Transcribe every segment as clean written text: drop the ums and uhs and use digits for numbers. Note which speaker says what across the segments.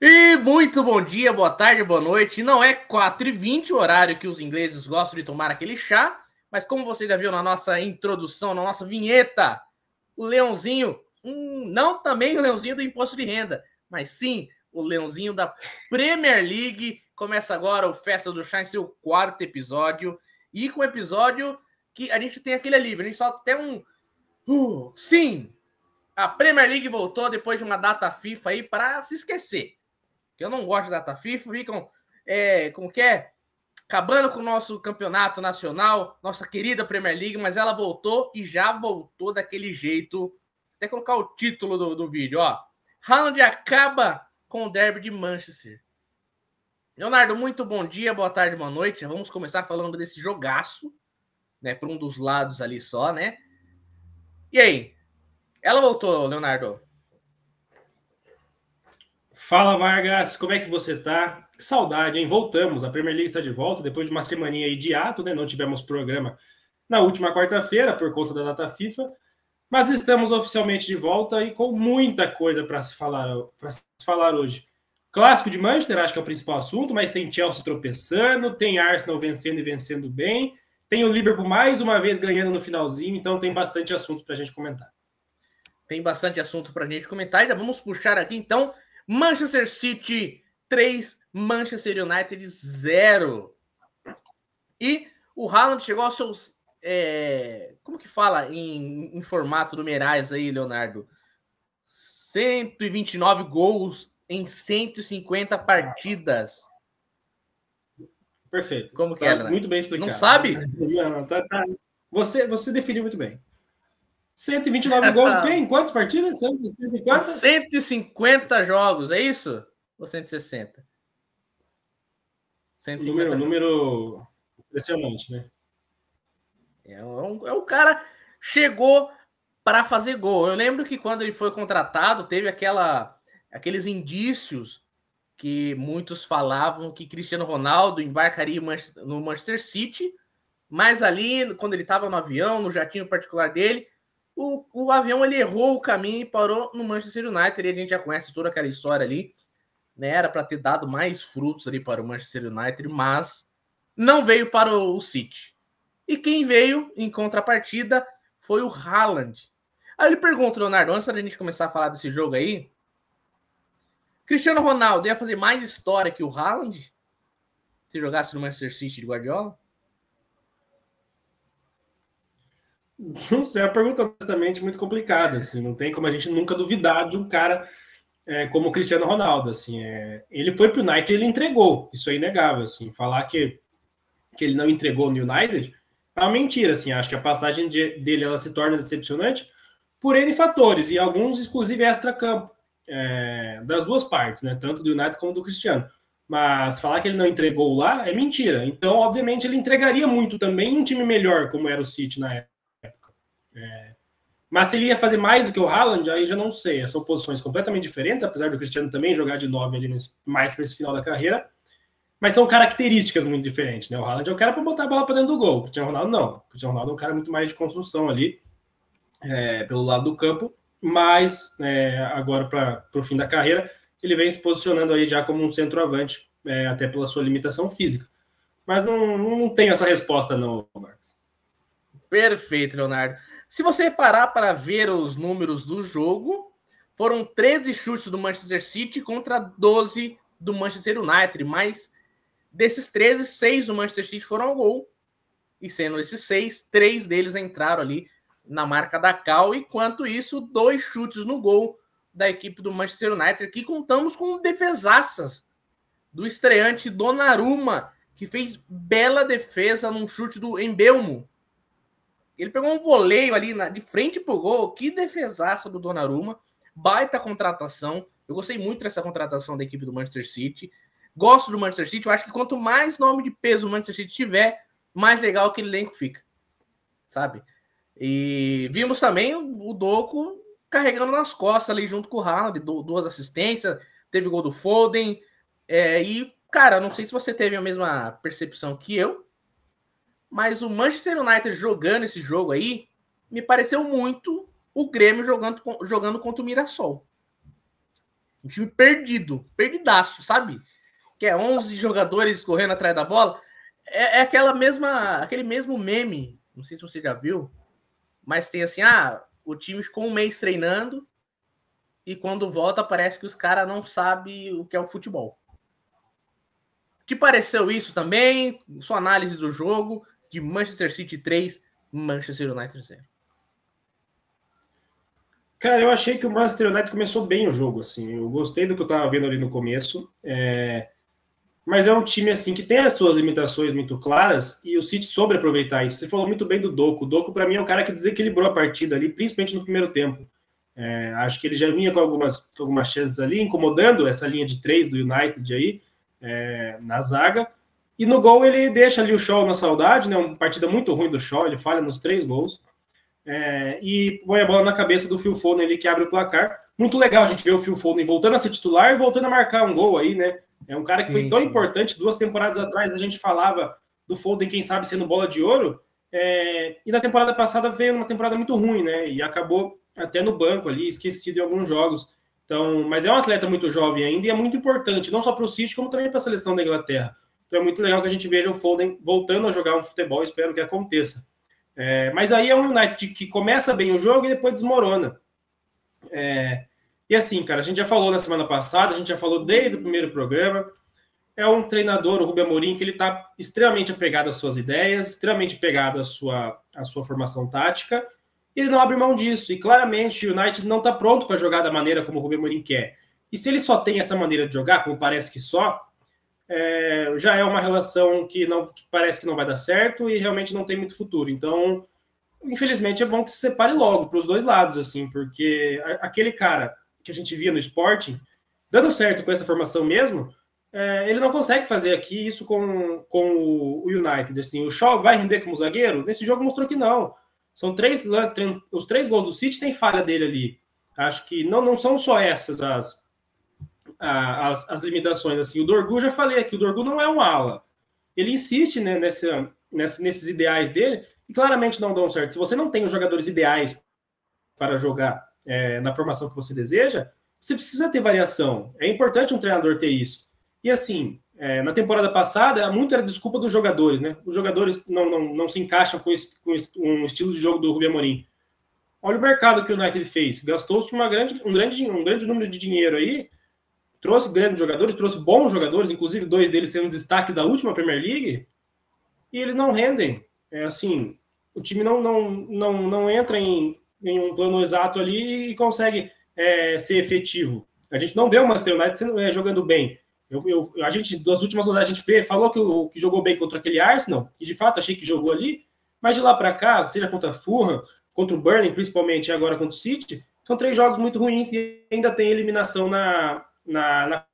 Speaker 1: E muito bom dia, boa tarde, boa noite. Não é 4h20 o horário que os ingleses gostam de tomar aquele chá, mas como você já viu na nossa introdução, na nossa vinheta, o leãozinho, não também o leãozinho do imposto de renda, mas sim o leãozinho da Premier League. Começa agora o Festa do Chá em seu 4º episódio, e com o episódio que a gente tem aquele alívio, a gente só tem um... sim, a Premier League voltou depois de uma data FIFA aí para se esquecer. Eu não gosto da data FIFA, ficam, como que é? Acabando com o nosso campeonato nacional, nossa querida Premier League, mas ela voltou e já voltou daquele jeito. Até colocar o título do vídeo, ó. Haaland acaba com o derby de Manchester. Leonardo, muito bom dia, boa tarde, boa noite. Já vamos começar falando desse jogaço, né? Por um dos lados ali só, né? E aí? Ela voltou, Leonardo?
Speaker 2: Fala, Vargas, como é que você tá? Que saudade, hein? Voltamos, a Premier League está de volta depois de uma semaninha aí de ato, né? Não tivemos programa na última quarta-feira por conta da data FIFA, mas estamos oficialmente de volta e com muita coisa para se falar hoje. Clássico de Manchester, acho que é o principal assunto, mas tem Chelsea tropeçando, tem Arsenal vencendo e vencendo bem, tem o Liverpool mais uma vez ganhando no finalzinho, então tem bastante assunto para a gente comentar.
Speaker 1: Tem bastante assunto para a gente comentar, e já vamos puxar aqui então. Manchester City 3, Manchester United 0. E o Haaland chegou aos seus... como que fala em formato numerais aí, Leonardo? 129 gols em 150 partidas.
Speaker 2: Perfeito.
Speaker 1: Como que
Speaker 2: tá
Speaker 1: é, Leonardo?
Speaker 2: Muito bem explicado.
Speaker 1: Não sabe?
Speaker 2: Não, tá. Você definiu muito bem. 129 gols, quem? Quantas partidas? 150?
Speaker 1: 150 jogos, é isso? Ou 160?
Speaker 2: 150 número impressionante, né?
Speaker 1: O cara chegou para fazer gol. Eu lembro que quando ele foi contratado, teve aqueles indícios que muitos falavam que Cristiano Ronaldo embarcaria no Manchester City, mas ali, quando ele estava no avião, no jatinho particular dele, o avião ele errou o caminho e parou no Manchester United, e a gente já conhece toda aquela história ali, né? Era para ter dado mais frutos ali para o Manchester United, mas não veio para o City. E quem veio em contrapartida foi o Haaland. Aí ele pergunta, Leonardo, antes da gente começar a falar desse jogo aí, Cristiano Ronaldo ia fazer mais história que o Haaland se jogasse no Manchester City de Guardiola?
Speaker 2: Não sei, é uma pergunta honestamente muito complicada, assim, não tem como a gente nunca duvidar de um cara como o Cristiano Ronaldo, assim, ele foi para o United e ele entregou, isso é inegável, assim, falar que ele não entregou no United é uma mentira, assim, acho que a passagem dele ela se torna decepcionante por N fatores, e alguns, inclusive, extra-campo, das duas partes, né, tanto do United como do Cristiano. Mas falar que ele não entregou lá é mentira. Então, obviamente, ele entregaria muito também em um time melhor, como era o City na época. Mas se ele ia fazer mais do que o Haaland, aí já não sei. São posições completamente diferentes, apesar do Cristiano também jogar de 9 ali mais para esse final da carreira. Mas são características muito diferentes, né? O Haaland é o cara para botar a bola para dentro do gol. O Cristiano Ronaldo não. O Cristiano Ronaldo é um cara muito mais de construção ali, pelo lado do campo. Mas agora, para o fim da carreira, ele vem se posicionando aí já como um centroavante, até pela sua limitação física. Mas não tenho essa resposta, não, Marcos.
Speaker 1: Perfeito, Leonardo. Se você parar para ver os números do jogo, foram 13 chutes do Manchester City contra 12 do Manchester United, mas desses 13, 6 do Manchester City foram ao gol. E sendo esses 6, 3 deles entraram ali na marca da Cal, enquanto isso, 2 chutes no gol da equipe do Manchester United. Aqui contamos com defesaças do estreante Donnarumma, que fez bela defesa num chute do Embeumo. Ele pegou um voleio ali de frente pro gol. Que defesaça do Donnarumma. Baita contratação. Eu gostei muito dessa contratação da equipe do Manchester City. Gosto do Manchester City. Eu acho que quanto mais nome de peso o Manchester City tiver, mais legal aquele elenco fica. Sabe? E vimos também o Doku carregando nas costas ali junto com o Haaland. 2 assistências. Teve gol do Foden. E, cara, não sei se você teve a mesma percepção que eu, mas o Manchester United jogando esse jogo aí, me pareceu muito o Grêmio jogando contra o Mirassol. Um time perdido, perdidaço, sabe? Que é 11 jogadores correndo atrás da bola. É aquele mesmo meme, não sei se você já viu, mas tem assim, o time ficou um mês treinando e quando volta parece que os caras não sabem o que é o futebol. Te pareceu isso também? Sua análise do jogo de Manchester City 3, Manchester United 0.
Speaker 2: Cara, eu achei que o Manchester United começou bem o jogo, assim. Eu gostei do que eu tava vendo ali no começo. Mas é um time, assim, que tem as suas limitações muito claras e o City soube aproveitar isso. Você falou muito bem do Doku. O Doku, para mim, é um cara que desequilibrou a partida ali, principalmente no primeiro tempo. Acho que ele já vinha com algumas chances ali, incomodando essa linha de 3 do United aí, na zaga. E no gol ele deixa ali o Shaw na saudade, né? Uma partida muito ruim do Shaw, ele falha nos 3 gols. E põe a bola na cabeça do Phil Foden ali, que abre o placar. Muito legal a gente ver o Phil Foden voltando a ser titular e voltando a marcar um gol aí, né? É um cara que foi tão importante. 2 temporadas atrás a gente falava do Foden, quem sabe, sendo bola de ouro. E na temporada passada veio uma temporada muito ruim, né? E acabou até no banco ali, esquecido em alguns jogos. Então, mas é um atleta muito jovem ainda e é muito importante, não só para o City, como também para a seleção da Inglaterra. Então é muito legal que a gente veja o Foden voltando a jogar um futebol, espero que aconteça. Mas aí é um United que começa bem o jogo e depois desmorona. E assim, cara, a gente já falou na semana passada, a gente já falou desde o primeiro programa, é um treinador, o Rubem Amorim, que ele está extremamente apegado às suas ideias, extremamente apegado à sua formação tática, e ele não abre mão disso. E claramente o United não está pronto para jogar da maneira como o Rubem Amorim quer. E se ele só tem essa maneira de jogar, como parece que só, já é uma relação que parece que não vai dar certo e realmente não tem muito futuro. Então, infelizmente, é bom que se separe logo para os dois lados, assim, porque aquele cara que a gente via no Sporting, dando certo com essa formação mesmo, ele não consegue fazer aqui isso com o United. Assim, o Shaw vai render como zagueiro? Nesse jogo mostrou que não. São os 3 gols do City tem falha dele ali. Acho que não são só essas as limitações. Assim, o Dorgu, já falei aqui, o Dorgu não é um ala. Ele insiste, né, nesses ideais dele e claramente não dão certo. Se você não tem os jogadores ideais para jogar na formação que você deseja, você precisa ter variação. É importante um treinador ter isso. E assim, na temporada passada, muito era desculpa dos jogadores, né? Os jogadores não se encaixam com um estilo de jogo do Rubem Amorim. Olha o mercado que o United fez. Gastou-se um grande número de dinheiro aí, trouxe grandes jogadores, trouxe bons jogadores, inclusive 2 deles sendo destaque da última Premier League, e eles não rendem. Assim, o time não entra em um plano exato ali e consegue ser efetivo. A gente não vê o Manchester United jogando bem. A gente, das últimas rodadas, a gente falou que jogou bem contra aquele Arsenal, e de fato achei que jogou ali, mas de lá para cá, seja contra a Fulham, contra o Burnley, principalmente, e agora contra o City, são 3 jogos muito ruins e ainda tem eliminação na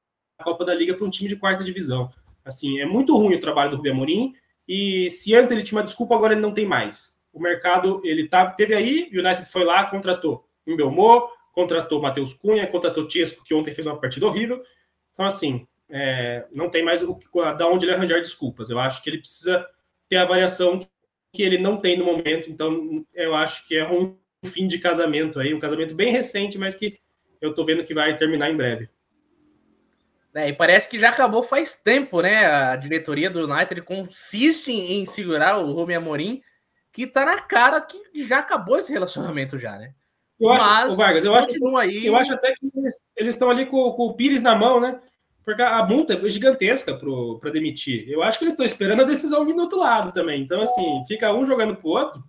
Speaker 2: Copa da Liga para um time de 4ª divisão. Assim, é muito ruim o trabalho do Rubem Amorim, e se antes ele tinha uma desculpa, agora ele não tem mais. O mercado, teve aí, o United foi lá, contratou Mbeumo, contratou Matheus Cunha, contratou Chesco, que ontem fez uma partida horrível. Então, assim, não tem mais da onde ele arranjar desculpas. Eu acho que ele precisa ter a variação que ele não tem no momento. Então, eu acho que é um fim de casamento aí, um casamento bem recente, mas que eu tô vendo que vai terminar em breve.
Speaker 1: E parece que já acabou faz tempo, né? A diretoria do United consiste em segurar o Rubem Amorim, que tá na cara que já acabou esse relacionamento já, né?
Speaker 2: Vargas, eu acho até que eles estão ali com o Pires na mão, né? Porque a multa é gigantesca para demitir. Eu acho que eles estão esperando a decisão vir do outro lado também. Então, assim, fica um jogando pro outro.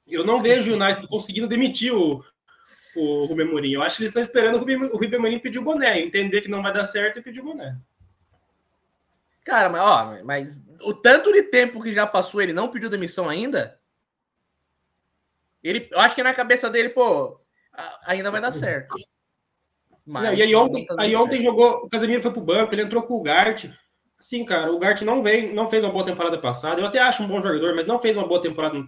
Speaker 2: Eu não vejo o United conseguindo demitir o Rubem Amorim. Eu acho que eles estão esperando o Rubem Amorim pedir o boné, entender que não vai dar certo e pedir o boné.
Speaker 1: Cara, mas o tanto de tempo que já passou, ele não pediu demissão ainda? Eu acho que na cabeça dele, ainda vai dar certo.
Speaker 2: Mas não, e aí ontem jogou, o Casemiro foi pro banco, ele entrou com o Gart. Assim, cara, o Gart não fez uma boa temporada passada. Eu até acho um bom jogador, mas não fez uma boa temporada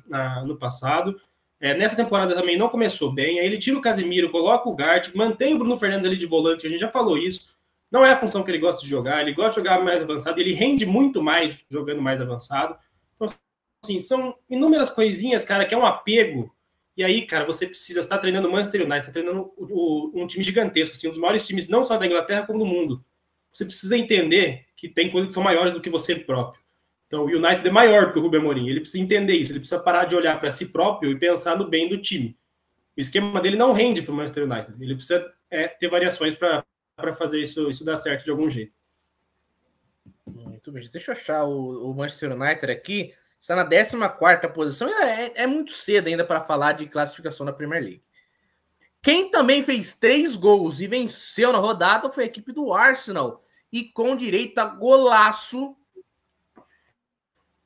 Speaker 2: no passado. Nessa temporada também não começou bem. Aí ele tira o Casemiro, coloca o Gart, mantém o Bruno Fernandes ali de volante, a gente já falou isso. Não é a função que ele gosta de jogar, ele gosta de jogar mais avançado, ele rende muito mais jogando mais avançado. Então, assim, são inúmeras coisinhas, cara, que é um apego. E aí, cara, você está treinando o Manchester United, está treinando um time gigantesco, assim, um dos maiores times não só da Inglaterra, como do mundo. Você precisa entender que tem coisas que são maiores do que você próprio. Então, o United é maior do que o Rubem Amorim. Ele precisa entender isso, ele precisa parar de olhar para si próprio e pensar no bem do time. O esquema dele não rende para o Manchester United. Ele precisa ter variações para fazer isso dar certo de algum jeito.
Speaker 1: Muito bem. Deixa eu achar o Manchester United aqui. Está na 14ª posição. É muito cedo ainda para falar de classificação da Premier League. Quem também fez 3 gols e venceu na rodada foi a equipe do Arsenal. E com direito a golaço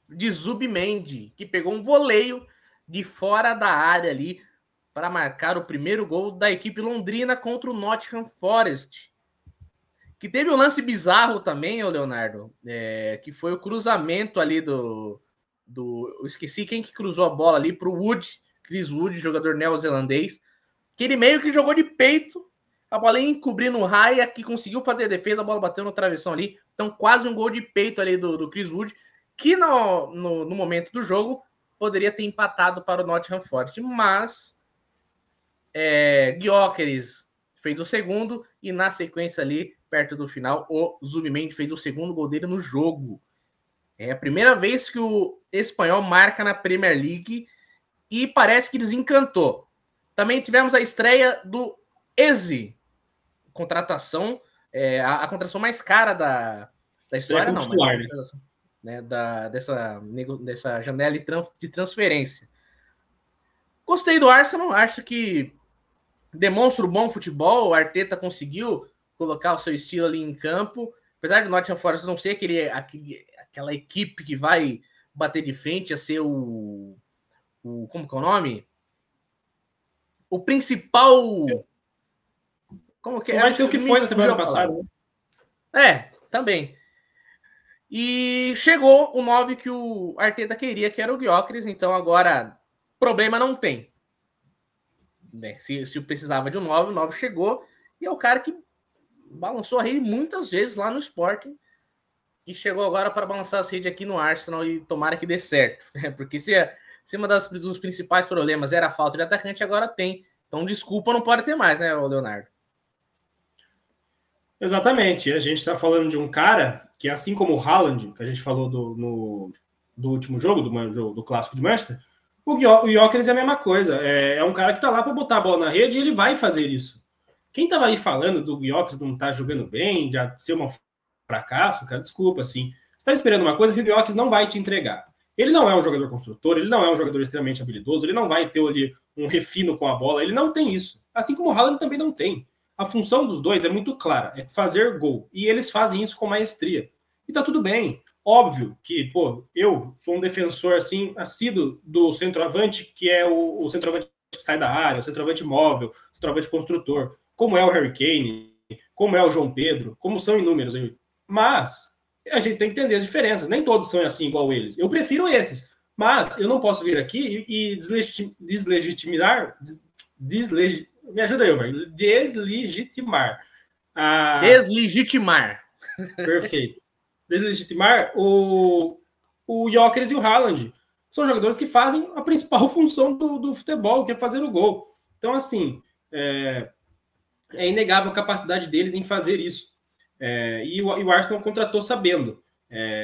Speaker 1: de Zubimendi, que pegou um voleio de fora da área ali para marcar o primeiro gol da equipe londrina contra o Nottingham Forest. Que teve um lance bizarro também, Leonardo, que foi o cruzamento ali eu esqueci quem que cruzou a bola ali para o Wood, Chris Wood, jogador neozelandês, que ele meio que jogou de peito, a bola ia encobrindo o Raya, que conseguiu fazer a defesa, a bola bateu no travessão ali, então quase um gol de peito ali do Chris Wood, que no momento do jogo poderia ter empatado para o Nottingham Forest, mas Gyökeres fez o segundo e na sequência ali, perto do final, o Zubimendi fez o segundo gol dele no jogo. É a primeira vez que o espanhol marca na Premier League e parece que desencantou. Também tivemos a estreia do Eze, contratação, a contratação mais cara da história, não, dessa janela de transferência. Gostei do Arsenal, acho que demonstra um bom futebol, o Arteta conseguiu colocar o seu estilo ali em campo, apesar do Nottingham Forest não ser aquela equipe que vai bater de frente, a ser como que é o nome? O principal... Sim. Como que
Speaker 2: vai ser o que foi na temporada passada,
Speaker 1: né? Também. E chegou o 9 que o Arteta queria, que era o Gyökeres, então agora problema não tem. Se precisava de um 9, o 9 chegou, e é o cara que balançou a rede muitas vezes lá no Sporting, e chegou agora para balançar as redes aqui no Arsenal, e tomara que dê certo, né? Porque se uma dos principais problemas era a falta de atacante, agora tem. Então, desculpa, não pode ter mais, né, Leonardo?
Speaker 2: Exatamente. A gente está falando de um cara que, assim como o Haaland, que a gente falou do último jogo, do clássico de Manchester, o Gyökeres é a mesma coisa. É um cara que está lá para botar a bola na rede e ele vai fazer isso. Quem estava aí falando do Gyökeres não estar jogando bem, de ser um fracasso, cara, desculpa, assim. Você está esperando uma coisa que o Gyökeres não vai te entregar. Ele não é um jogador construtor, ele não é um jogador extremamente habilidoso, ele não vai ter ali um refino com a bola, ele não tem isso. Assim como o Haaland também não tem. A função dos dois é muito clara, é fazer gol. E eles fazem isso com maestria. E tá tudo bem. Óbvio que, eu sou um defensor, assim, assíduo do centroavante, que é o centroavante que sai da área, o centroavante móvel, o centroavante construtor, como é o Harry Kane, como é o João Pedro, como são inúmeros aí. Mas a gente tem que entender as diferenças. Nem todos são assim igual eles. Eu prefiro esses. Mas eu não posso vir aqui e deslegitimar... Me ajuda aí, velho. Deslegitimar.
Speaker 1: Deslegitimar.
Speaker 2: Perfeito. Deslegitimar o Gyökeres e o Haaland. São jogadores que fazem a principal função do futebol, que é fazer o gol. Então, assim, é inegável a capacidade deles em fazer isso. E o Arsenal contratou sabendo.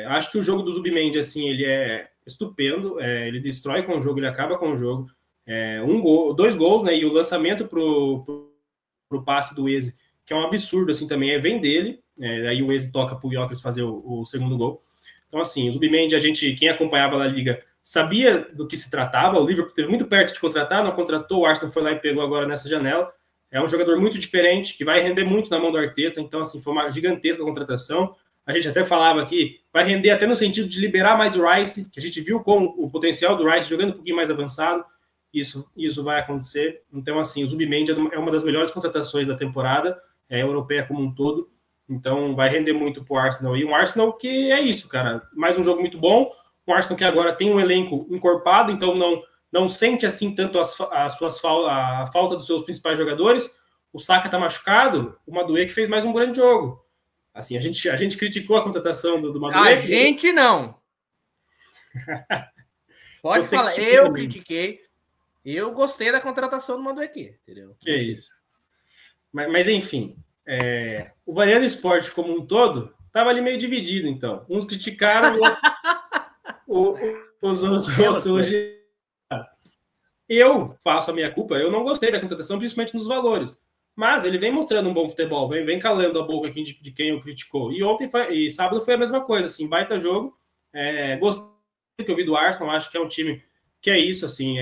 Speaker 2: Acho que o jogo do Zubimendi, assim, ele é estupendo. Ele destrói com o jogo, ele acaba com o jogo. 2 gols, né? E o lançamento pro passe do Eze, que é um absurdo, assim, também, vem dele. Aí o Eze toca pro Gyökeres fazer o segundo gol. Então, assim, o Zubimendi, quem acompanhava a Liga, sabia do que se tratava. O Liverpool esteve muito perto de contratar, não contratou. O Arsenal foi lá e pegou agora nessa janela. É um jogador muito diferente, que vai render muito na mão do Arteta. Então, assim, foi uma gigantesca contratação. A gente até falava aqui, vai render até no sentido de liberar mais o Rice, que a gente viu com o potencial do Rice jogando um pouquinho mais avançado. Isso vai acontecer. Então, assim, o Zubimendi é uma das melhores contratações da temporada, europeia como um todo. Então, vai render muito pro Arsenal. E um Arsenal que é isso, cara. Mais um jogo muito bom. Um Arsenal que agora tem um elenco encorpado, então não sente assim tanto a falta dos seus principais jogadores. O Saka tá machucado, o Madueke que fez mais um grande jogo. Assim, a gente criticou a contratação do Madueke.
Speaker 1: A gente não. Pode falar, eu critiquei. Eu gostei da contratação do Madueque, entendeu?
Speaker 2: Que é isso. Mas enfim, o Variando Esporte como um todo estava ali meio dividido, então. Uns criticaram, os outros elogiaram. Eu faço a minha culpa, eu não gostei da contratação, principalmente nos valores. Mas ele vem mostrando um bom futebol, vem calando a boca aqui de quem o criticou. E ontem e sábado foi a mesma coisa, assim, baita jogo. Gostei do que eu vi do Arsenal, acho que é um time que é isso, assim,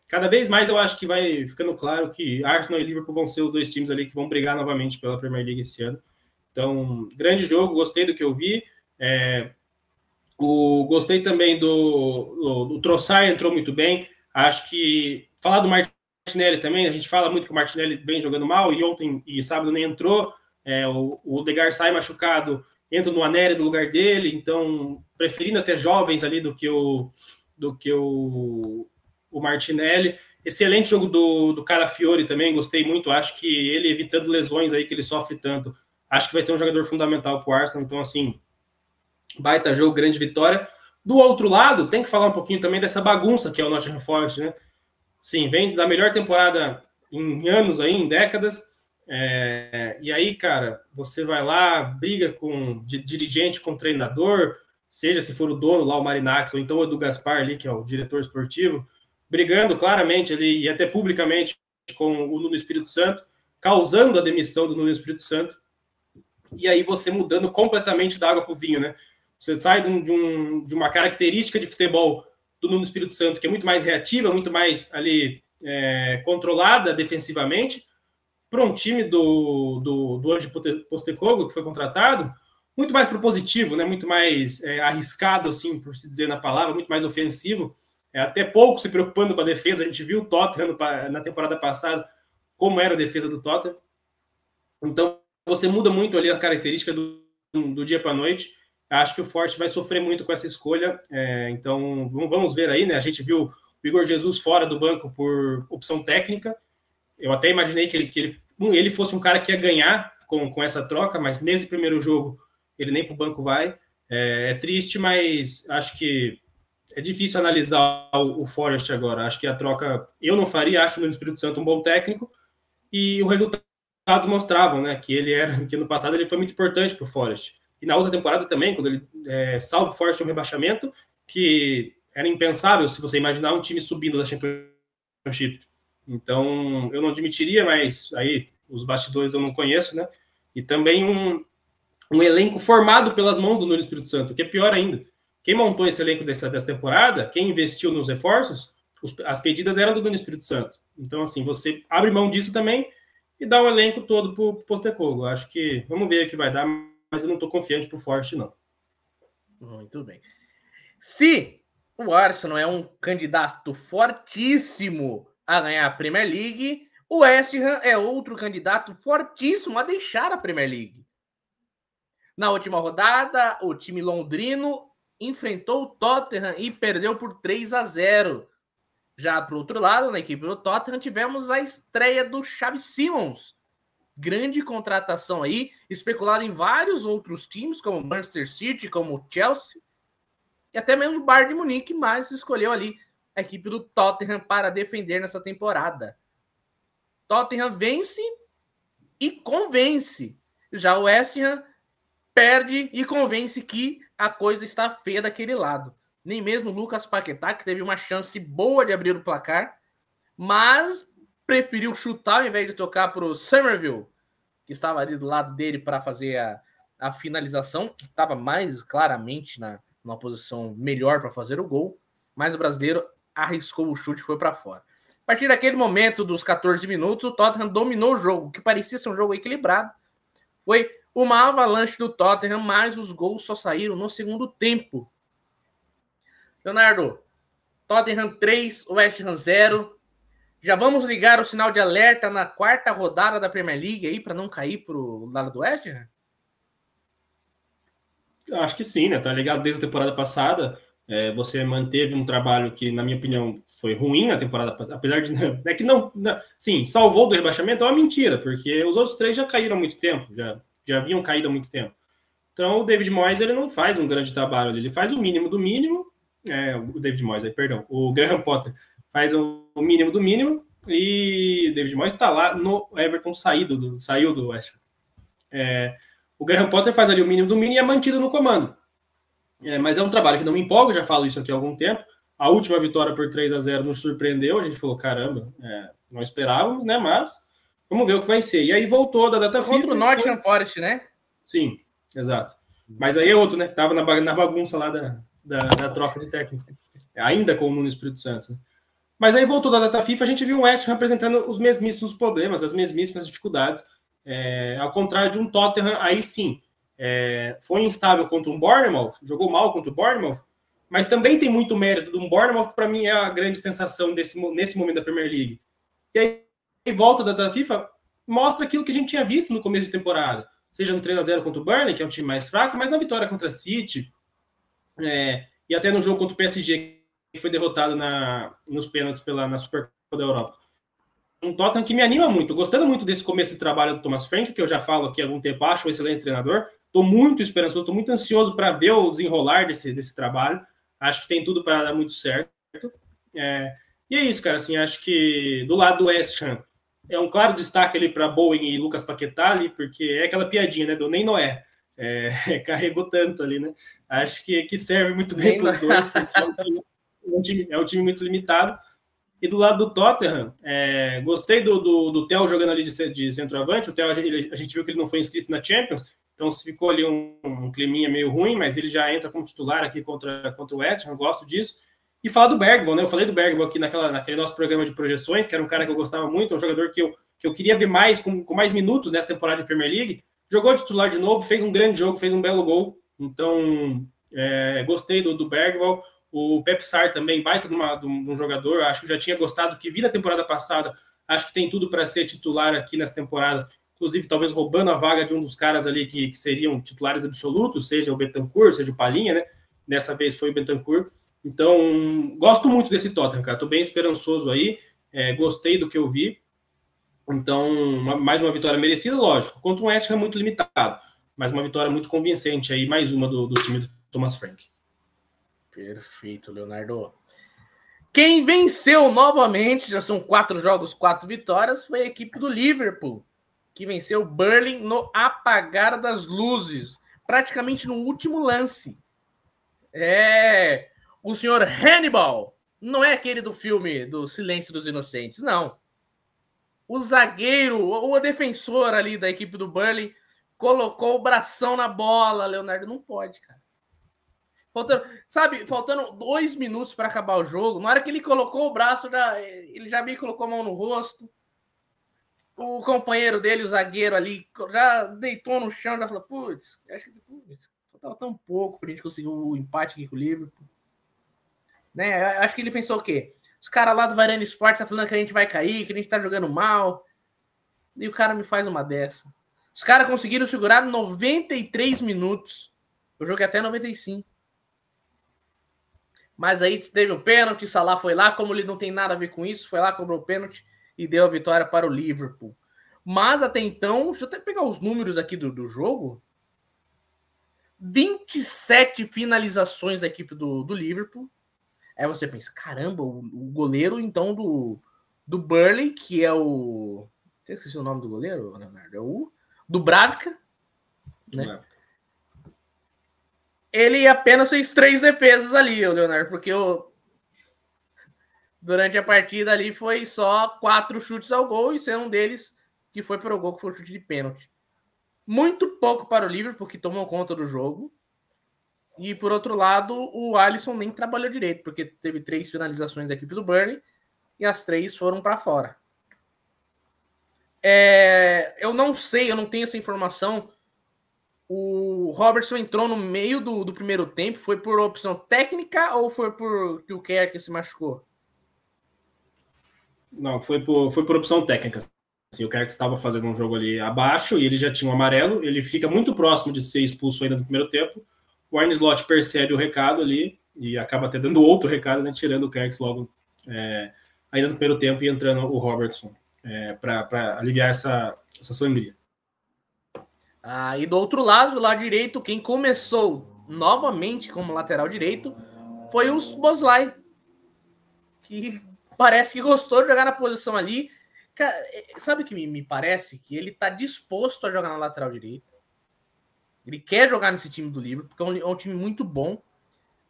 Speaker 2: cada vez mais eu acho que vai ficando claro que Arsenal e Liverpool vão ser os dois times ali que vão brigar novamente pela Premier League esse ano. Então, grande jogo, gostei do que eu vi. Gostei também do Trossard, entrou muito bem. Acho que falar do Martinelli também, a gente fala muito que o Martinelli vem jogando mal e ontem e sábado nem entrou. O Odegaard sai machucado, entra no Aneri no lugar dele, então preferindo até jovens ali do que o Martinelli. Excelente jogo do Calafiori também, gostei muito. Acho que ele evitando lesões aí que ele sofre tanto, acho que vai ser um jogador fundamental para o Arsenal. Então, assim, baita jogo, grande vitória. Do outro lado, tem que falar um pouquinho também dessa bagunça que é o Nottingham Forest, né? Sim, vem da melhor temporada em anos aí, em décadas. E aí, cara, você vai lá, briga com dirigente, com treinador, seja se for o dono lá, o Marinax, ou então o Edu Gaspar ali, que é o diretor esportivo, brigando claramente ali, e até publicamente, com o Nuno Espírito Santo, causando a demissão do Nuno Espírito Santo, e aí você mudando completamente da água para o vinho, né? Você sai de uma característica de futebol do Nuno Espírito Santo, que é muito mais reativa, muito mais ali controlada defensivamente, para um time do Ange Postecoglou, que foi contratado, muito mais propositivo, né? Muito mais arriscado, assim, por se dizer na palavra, muito mais ofensivo, até pouco se preocupando com a defesa. A gente viu o Tottenham na temporada passada, como era a defesa do Tottenham. Então, você muda muito ali a característica do dia para a noite. Acho que o Forte vai sofrer muito com essa escolha. Então, vamos ver aí, né? A gente viu o Igor Jesus fora do banco por opção técnica. Eu até imaginei que ele fosse um cara que ia ganhar com essa troca, mas nesse primeiro jogo ele nem para o banco vai. É triste, mas acho que é difícil analisar o Forest agora. Acho que a troca eu não faria. Acho o Nuno Espírito Santo um bom técnico e o resultado mostravam, né, que no passado ele foi muito importante para o Forest. E na outra temporada também, quando ele salva o Forest de um rebaixamento, que era impensável se você imaginar um time subindo da Championship. Então, eu não admitiria, mas aí os bastidores eu não conheço, né? E também um elenco formado pelas mãos do Nuno Espírito Santo, que é pior ainda. Quem montou esse elenco dessa temporada, quem investiu nos reforços, as pedidas eram do Nuno Espírito Santo. Então, assim, você abre mão disso também e dá o elenco todo para o Postecoglou. Acho que vamos ver o que vai dar, mas eu não estou confiante para o Forte, não.
Speaker 1: Muito bem. Se o Arsenal é um candidato fortíssimo a ganhar a Premier League, o West Ham é outro candidato fortíssimo a deixar a Premier League. Na última rodada, o time londrino enfrentou o Tottenham e perdeu por 3-0. Já para o outro lado, na equipe do Tottenham, tivemos a estreia do Xavi Simons. Grande contratação aí, especulada em vários outros times, como o Manchester City, como o Chelsea, e até mesmo o Bayern de Munique, mas escolheu ali a equipe do Tottenham para defender nessa temporada. Tottenham vence e convence. Já o West Ham perde e convence que a coisa está feia daquele lado. Nem mesmo o Lucas Paquetá, que teve uma chance boa de abrir o placar, mas preferiu chutar ao invés de tocar para o Somerville, que estava ali do lado dele para fazer a finalização, que estava mais claramente numa posição melhor para fazer o gol, mas o brasileiro arriscou o chute e foi para fora. A partir daquele momento, dos 14 minutos, o Tottenham dominou o jogo, que parecia ser um jogo equilibrado. Foi uma avalanche do Tottenham, mas os gols só saíram no segundo tempo. Leonardo, Tottenham 3, West Ham 0. Já vamos ligar o sinal de alerta na quarta rodada da Premier League aí para não cair para o lado do West Ham?
Speaker 2: Acho que sim, né? Tá ligado desde a temporada passada. Você manteve um trabalho que, na minha opinião, foi ruim na temporada passada, apesar de que não, sim, salvou do rebaixamento, é uma mentira, porque os outros três já caíram há muito tempo, já haviam caído há muito tempo. Então, o David Moyes, ele não faz um grande trabalho, ele faz o mínimo do mínimo, o David Moyes, perdão, o Graham Potter faz o mínimo do mínimo, e David Moyes está lá no Everton, saiu do West Ham. O Graham Potter faz ali o mínimo do mínimo e é mantido no comando. Mas é um trabalho que não me empolga, já falo isso aqui há algum tempo. A última vitória por 3-0 nos surpreendeu, a gente falou, caramba, não esperávamos, né? Mas vamos ver o que vai ser. E aí voltou da data
Speaker 1: FIFA. Contra o Nottingham Forest, né?
Speaker 2: Sim, exato. Mas aí é outro, né? Tava na bagunça lá da troca de técnico. Ainda com o Nuno Espírito Santo. Mas aí voltou da data FIFA, a gente viu o West Ham apresentando os mesmíssimos problemas, as mesmíssimas dificuldades. Ao contrário de um Tottenham, aí sim, foi instável contra um Bournemouth, jogou mal contra o Bournemouth, mas também tem muito mérito do Bournemouth, que para mim é a grande sensação nesse momento da Premier League. E aí volta da data FIFA, mostra aquilo que a gente tinha visto no começo de temporada, seja no 3-0 contra o Burnley, que é um time mais fraco, mas na vitória contra a City, e até no jogo contra o PSG, que foi derrotado nos pênaltis na Supercopa da Europa. Um Tottenham que me anima muito, gostando muito desse começo de trabalho do Thomas Frank, que eu já falo aqui há algum tempo, acho um excelente treinador. Estou muito esperançoso, estou muito ansioso para ver o desenrolar desse trabalho. Acho que tem tudo para dar muito certo. E é isso, cara. Assim, acho que do lado do West Ham é um claro destaque ali para Bowen e Lucas Paquetá ali, porque é aquela piadinha, né? Do Nem Noé. Carregou tanto ali, né? Acho que serve muito bem para os dois, porque é um time muito limitado. E do lado do Tottenham, gostei do Theo jogando ali de centroavante. O Theo, a gente viu que ele não foi inscrito na Champions, então ficou ali um climinha meio ruim, mas ele já entra como titular aqui contra o West Ham, gosto disso. E falar do Bergvall, né? Eu falei do Bergvall aqui naquele nosso programa de projeções, que era um cara que eu gostava muito, um jogador que eu queria ver mais, com mais minutos nessa temporada de Premier League. Jogou de titular de novo, fez um grande jogo, fez um belo gol. Então, gostei do Bergvall. O Pep Sarr também, baita de um jogador, acho que já tinha gostado, que vi na temporada passada, acho que tem tudo para ser titular aqui nessa temporada, inclusive talvez roubando a vaga de um dos caras ali que seriam titulares absolutos, seja o Bentancur, seja o Palhinha, né? Dessa vez foi o Bentancur. Então, gosto muito desse Tottenham, cara, tô bem esperançoso aí, gostei do que eu vi. Então, mais uma vitória merecida, lógico, contra um West Ham muito limitado, mas uma vitória muito convincente aí, mais uma do time do Thomas Frank.
Speaker 1: Perfeito, Leonardo. Quem venceu novamente, já são 4 jogos, 4 vitórias, foi a equipe do Liverpool, que venceu o Burnley no apagar das luzes, praticamente no último lance. O senhor Hannibal, não é aquele do filme do Silêncio dos Inocentes, não. O zagueiro, o defensor ali da equipe do Burnley, colocou o bração na bola, Leonardo, não pode, cara. Faltando 2 minutos para acabar o jogo, na hora que ele colocou o braço, ele já meio colocou a mão no rosto. O companheiro dele, o zagueiro ali, já deitou no chão, já falou, putz, acho que faltava tão pouco para a gente conseguir o empate aqui com o Liverpool. Né? Acho que ele pensou o quê? Os caras lá do Varane Sports tá falando que a gente vai cair, que a gente tá jogando mal. E o cara me faz uma dessa. Os caras conseguiram segurar 93 minutos. O jogo é até 95. Mas aí teve um pênalti, Salah foi lá, como ele não tem nada a ver com isso, foi lá, cobrou o pênalti e deu a vitória para o Liverpool. Mas até então, deixa eu até pegar os números aqui do jogo. 27 finalizações da equipe do Liverpool. Aí você pensa, caramba, o goleiro então do Burnley, que é o... Você esqueceu o nome do goleiro, Leonardo? É o Dubravka, né? Ele apenas fez 3 defesas ali, Leonardo, porque durante a partida ali foi só 4 chutes ao gol, e sendo um deles que foi para o gol, que foi o chute de pênalti. Muito pouco para o Liverpool, que tomou conta do jogo. E, por outro lado, o Alisson nem trabalhou direito, porque teve 3 finalizações da equipe do Burnley e as 3 foram para fora. Eu não sei, eu não tenho essa informação. O Robertson entrou no meio do primeiro tempo, foi por opção técnica ou foi por que o Kerr se machucou?
Speaker 2: Não, foi por opção técnica. Assim, o Kerr estava fazendo um jogo ali abaixo e ele já tinha um amarelo, ele fica muito próximo de ser expulso ainda no primeiro tempo. O Arne Slot percebe o recado ali e acaba até dando outro recado, né, tirando o Kerr logo ainda no primeiro tempo e entrando o Robertson para aliviar essa sangria.
Speaker 1: E do outro lado, do lado direito, quem começou novamente como lateral direito foi o Szoboszlai, que parece que gostou de jogar na posição ali. Cara, sabe o que me parece? Que ele tá disposto a jogar na lateral direita. Ele quer jogar nesse time do Liverpool, porque é um time muito bom.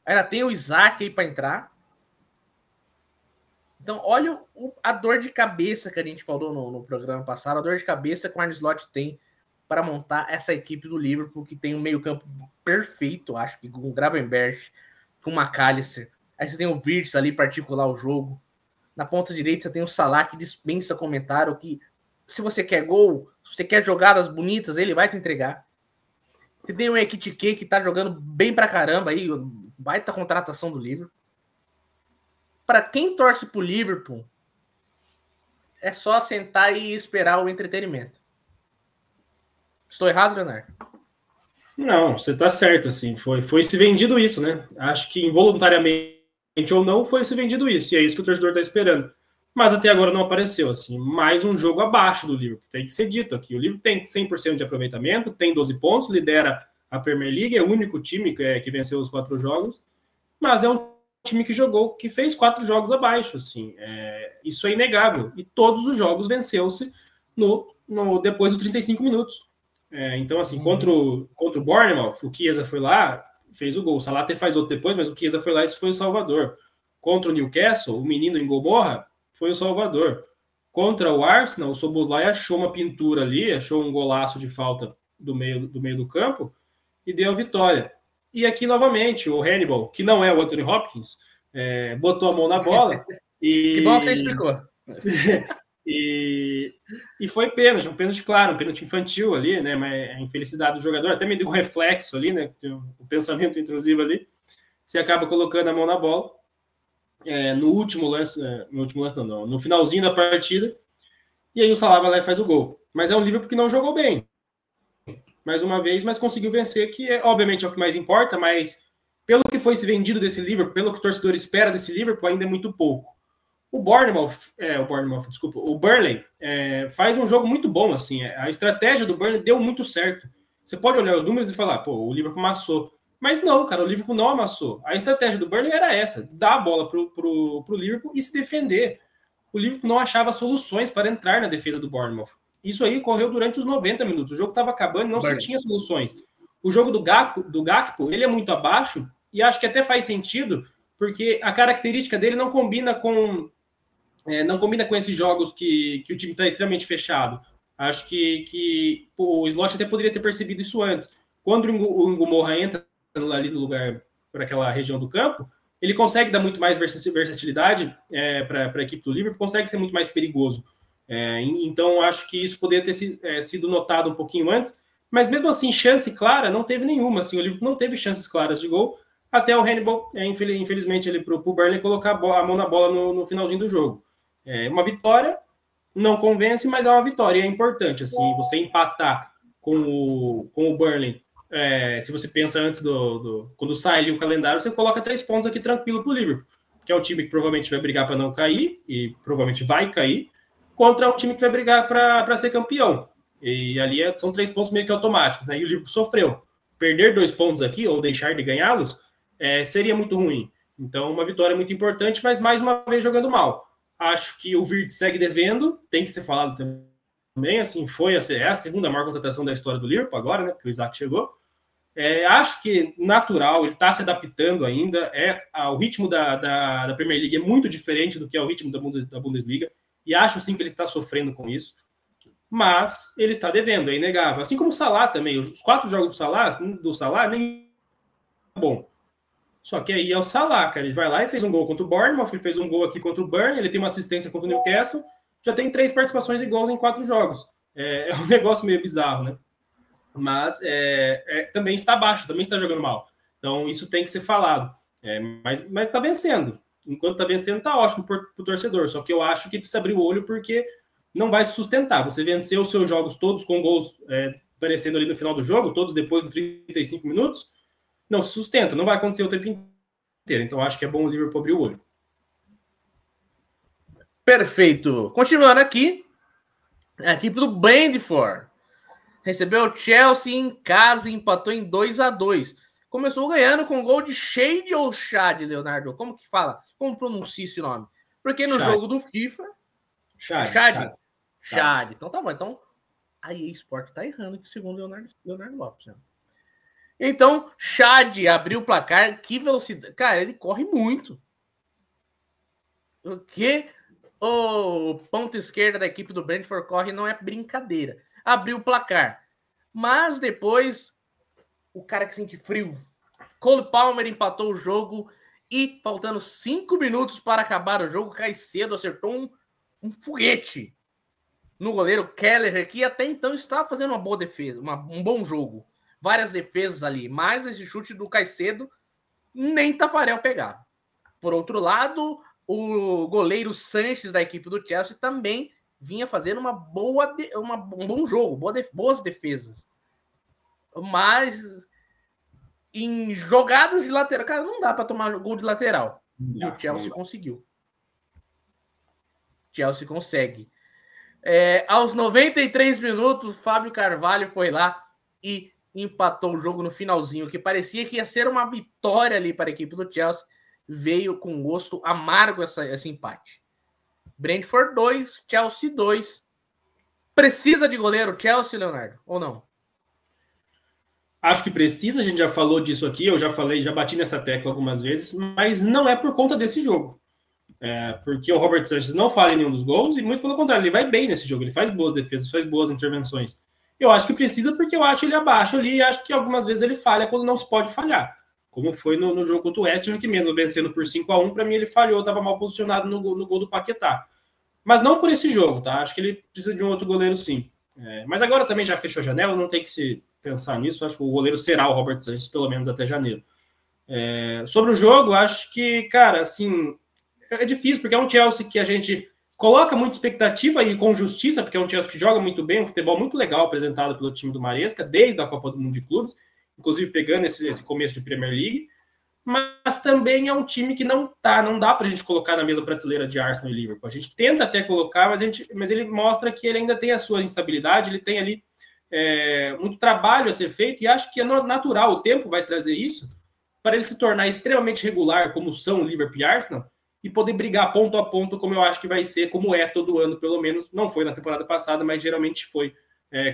Speaker 1: Ainda tem o Isaac aí para entrar. Então, olha a dor de cabeça que a gente falou no programa passado, a dor de cabeça que o Arne Slot tem para montar essa equipe do Liverpool, que tem um meio-campo perfeito, acho que com o Gravenberch, com o McAllister. Aí você tem o Wirtz ali para articular o jogo. Na ponta direita você tem o Salah, que dispensa comentário, que se você quer gol, se você quer jogadas bonitas, ele vai te entregar. Você tem o Ekitike, que tá jogando bem pra caramba aí, baita contratação do Liverpool. Para quem torce pro Liverpool, é só sentar e esperar o entretenimento. Estou errado, Leonardo?
Speaker 2: Não, você tá certo, assim, foi se vendido isso, né? Acho que involuntariamente ou não, foi se vendido isso, e é isso que o torcedor tá esperando. Mas até agora não apareceu, assim, mais um jogo abaixo do Liverpool, tem que ser dito aqui. O Liverpool tem 100% de aproveitamento, tem 12 pontos, lidera a Premier League, é o único time que venceu os 4 jogos, mas é um time que jogou, que fez 4 jogos abaixo, assim, isso é inegável, e todos os jogos venceu-se depois dos 35 minutos. Então, assim, contra o Bournemouth, o Chiesa foi lá, fez o gol. O Salah até faz outro depois, mas o Chiesa foi lá e isso foi o salvador. Contra o Newcastle, o menino em Gomorra foi o salvador. Contra o Arsenal, o Szoboszlai achou uma pintura ali, achou um golaço de falta do meio do campo e deu a vitória. E aqui, novamente, o Hannibal, que não é o Anthony Hopkins, botou a mão na bola e...
Speaker 1: Que bom que você explicou.
Speaker 2: E foi pênalti, um pênalti claro, um pênalti infantil ali, né? Mas a infelicidade do jogador, até me deu um reflexo ali, né? O pensamento intrusivo ali. Você acaba colocando a mão na bola. No último lance, no finalzinho da partida. E aí o Salah vai lá e faz o gol. Mas é um Liverpool que não jogou bem. Mais uma vez, mas conseguiu vencer, que obviamente é o que mais importa, mas pelo que foi se vendido desse Liverpool, pelo que o torcedor espera desse Liverpool, ainda é muito pouco. O Burnley faz um jogo muito bom, assim, a estratégia do Burnley deu muito certo. Você pode olhar os números e falar, pô, o Liverpool amassou. Mas não, cara, o Liverpool não amassou. A estratégia do Burnley era essa, dar a bola pro Liverpool e se defender. O Liverpool não achava soluções para entrar na defesa do Bournemouth. Isso aí correu durante os 90 minutos. O jogo estava acabando e não se tinha soluções. O jogo do Gakpo, ele é muito abaixo e acho que até faz sentido, porque a característica dele não combina com esses jogos que o time está extremamente fechado. Acho que o Slot até poderia ter percebido isso antes. Quando o Ngomorra entra ali no lugar, para aquela região do campo, ele consegue dar muito mais versatilidade para a equipe do Liverpool, consegue ser muito mais perigoso. Então, acho que isso poderia ter sido notado um pouquinho antes, mas mesmo assim, chance clara não teve nenhuma. Assim, o Liverpool não teve chances claras de gol, até o Hannibal, infelizmente, para o Burnley colocar a mão na bola no finalzinho do jogo. Uma vitória não convence, mas é uma vitória. E é importante, assim, você empatar com o Burnley. Se você pensa antes quando sai ali o calendário, você coloca 3 pontos aqui tranquilo para o Liverpool, que é um time que provavelmente vai brigar para não cair, e provavelmente vai cair, contra um time que vai brigar para ser campeão. E ali são 3 pontos meio que automáticos, né? E o Liverpool sofreu. Perder 2 pontos aqui, ou deixar de ganhá-los, seria muito ruim. Então, uma vitória muito importante, mas mais uma vez jogando mal. Acho que o Wirtz segue devendo, tem que ser falado também, assim, é a segunda maior contratação da história do Liverpool agora, né, porque o Isaac chegou. Acho que natural, ele está se adaptando ainda, o ritmo da Premier League é muito diferente do que é o ritmo da Bundesliga, e acho sim que ele está sofrendo com isso, mas ele está devendo, é inegável. Assim como o Salah também, os 4 jogos do Salah nem é bom. Só que aí é o Salah, cara. Ele vai lá e fez um gol contra o Bournemouth, ele fez um gol aqui contra o Burnley, ele tem uma assistência contra o Newcastle, já tem 3 participações iguais em 4 jogos. É um negócio meio bizarro, né? Mas também está abaixo, também está jogando mal. Então isso tem que ser falado. Mas está vencendo. Enquanto está vencendo, está ótimo para o torcedor. Só que eu acho que precisa abrir o olho porque não vai se sustentar. Você venceu os seus jogos todos com gols aparecendo ali no final do jogo, todos depois de 35 minutos, não se sustenta, não vai acontecer o tempo inteiro. Então, acho que é bom o Liverpool abrir o olho.
Speaker 1: Perfeito. Continuando aqui, a equipe do Brentford recebeu o Chelsea em casa e empatou em 2-2. Começou ganhando com gol de Shade ou Chad, Leonardo? Como que fala? Como pronuncia esse nome? Porque no jogo do FIFA... Chad. Então tá bom. Então a EA Sport tá errando que segundo Leonardo Lopes. Né? Então, Chad abriu o placar. Que velocidade. Cara, ele corre muito. O que o ponto esquerda da equipe do Brentford corre não é brincadeira. Abriu o placar. Mas depois, o cara que sente frio. Cole Palmer empatou o jogo e, faltando 5 minutos para acabar o jogo, Caicedo acertou um foguete no goleiro Keller, que até então estava fazendo uma boa defesa, um bom jogo. Várias defesas ali, mas esse chute do Caicedo nem Tafarel pegava. Por outro lado, o goleiro Sanches da equipe do Chelsea também vinha fazendo um bom jogo, boas defesas. Mas em jogadas de lateral, cara, não dá para tomar gol de lateral. E o Chelsea conseguiu. Chelsea consegue. Aos 93 minutos, Fábio Carvalho foi lá e empatou o jogo no finalzinho, que parecia que ia ser uma vitória ali para a equipe do Chelsea. Veio com gosto amargo esse empate. Brentford 2, Chelsea 2. Precisa de goleiro Chelsea, Leonardo, ou não?
Speaker 2: Acho que precisa, a gente já falou disso aqui, eu já bati nessa tecla algumas vezes, mas não é por conta desse jogo. Porque o Robert Sanchez não falha em nenhum dos gols, e muito pelo contrário, ele vai bem nesse jogo, ele faz boas defesas, faz boas intervenções. Eu acho que precisa porque eu acho ele abaixo ali, e acho que algumas vezes ele falha quando não se pode falhar. Como foi no jogo contra o West Ham, que mesmo vencendo por 5-1, para mim ele falhou, estava mal posicionado no gol do Paquetá. Mas não por esse jogo, tá? Acho que ele precisa de um outro goleiro sim. Mas agora também já fechou a janela, não tem que se pensar nisso, acho que o goleiro será o Robert Sanchez, pelo menos até janeiro. Sobre o jogo, acho que, cara, assim, é difícil, porque é um Chelsea que a gente coloca muita expectativa e com justiça, porque é um Chelsea que joga muito bem, um futebol muito legal apresentado pelo time do Maresca, desde a Copa do Mundo de Clubes, inclusive pegando esse começo de Premier League, mas também é um time que não dá para a gente colocar na mesma prateleira de Arsenal e Liverpool. A gente tenta até colocar, mas ele mostra que ele ainda tem a sua instabilidade, ele tem ali muito trabalho a ser feito, e acho que é natural, o tempo vai trazer isso, para ele se tornar extremamente regular, como são Liverpool e Arsenal, e poder brigar ponto a ponto, como eu acho que vai ser, como é todo ano, pelo menos. Não foi na temporada passada, mas geralmente foi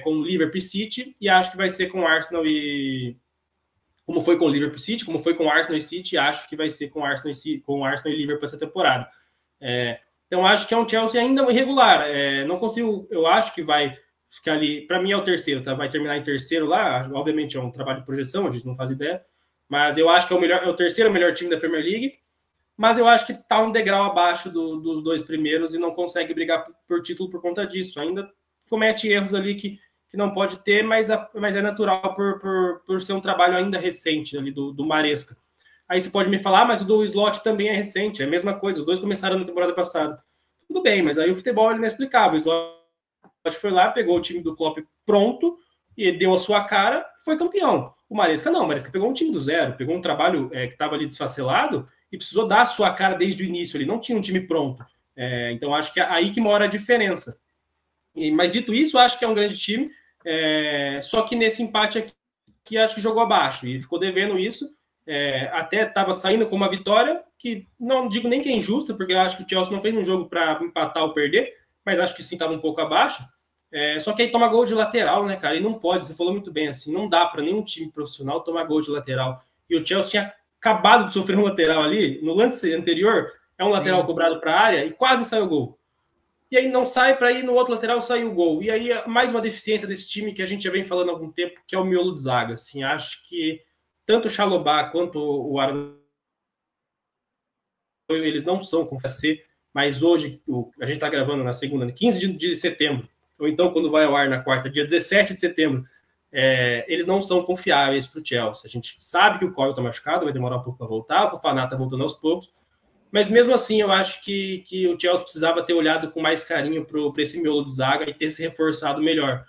Speaker 2: com Liverpool e City, e acho que vai ser com Arsenal e... Como foi com o Liverpool City, como foi com Arsenal e City, acho que vai ser com Arsenal e Liverpool essa temporada. Então, acho que é um Chelsea ainda irregular. Não consigo... Eu acho que vai ficar ali... Para mim é o terceiro, tá? Vai terminar em terceiro lá. Obviamente é um trabalho de projeção, a gente não faz ideia. Mas eu acho que é o terceiro melhor time da Premier League. Mas eu acho que está um degrau abaixo dos dois primeiros e não consegue brigar por título por conta disso. Ainda comete erros ali que não pode ter, mas é natural por ser um trabalho ainda recente ali do Maresca. Aí você pode me falar, mas o do Slot também é recente, é a mesma coisa, os dois começaram na temporada passada. Tudo bem, mas aí o futebol é inexplicável. O Slot foi lá, pegou o time do Klopp pronto, e deu a sua cara, foi campeão. O Maresca não, o Maresca pegou um time do zero, pegou um trabalho que estava ali desfacelado, e precisou dar a sua cara desde o início, ele não tinha um time pronto. Então acho que é aí que mora a diferença. Mas dito isso, acho que é um grande time, só que nesse empate aqui acho que jogou abaixo e ficou devendo isso, até estava saindo com uma vitória que não digo nem que é injusta, porque eu acho que o Chelsea não fez um jogo para empatar ou perder, mas acho que sim estava um pouco abaixo, só que aí toma gol de lateral, né, cara, e não pode, você falou muito bem, assim, não dá para nenhum time profissional tomar gol de lateral, e o Chelsea tinha acabado de sofrer um lateral ali, no lance anterior, um lateral cobrado para a área e quase saiu o gol. E aí não sai, para ir no outro lateral sai o gol. E aí mais uma deficiência desse time que a gente já vem falando há algum tempo, que é o miolo de zaga. Assim, acho que tanto o Chalobah quanto o Aaron, eles não são com FC, mas hoje a gente está gravando na segunda, 15 de setembro, ou então quando vai ao ar na quarta, dia 17 de setembro, eles não são confiáveis para o Chelsea. A gente sabe que o Coyle está machucado, vai demorar um pouco para voltar, o Fofana está voltando aos poucos, mas mesmo assim eu acho que o Chelsea precisava ter olhado com mais carinho para esse miolo de zaga e ter se reforçado melhor.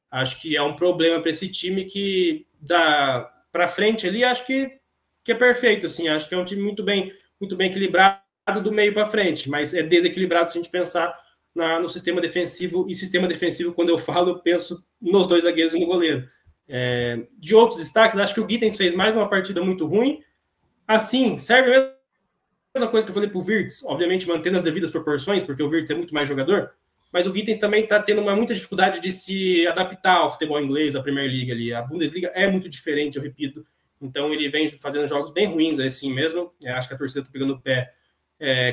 Speaker 2: Acho que é um problema para esse time que dá para frente ali, acho que é perfeito, assim, acho que é um time muito bem equilibrado do meio para frente, mas é desequilibrado se a gente pensar no sistema defensivo, e sistema defensivo, quando eu falo, eu penso nos dois zagueiros e no goleiro. De outros destaques, acho que o Gittens fez mais uma partida muito ruim, assim, serve mesmo mesma coisa que eu falei pro Wirtz, obviamente mantendo as devidas proporções, porque o Wirtz é muito mais jogador, mas o Gittens também está tendo muita dificuldade de se adaptar ao futebol inglês, à Premier League ali. A Bundesliga é muito diferente, eu repito. Então ele vem fazendo jogos bem ruins, assim mesmo. Acho que a torcida está pegando o pé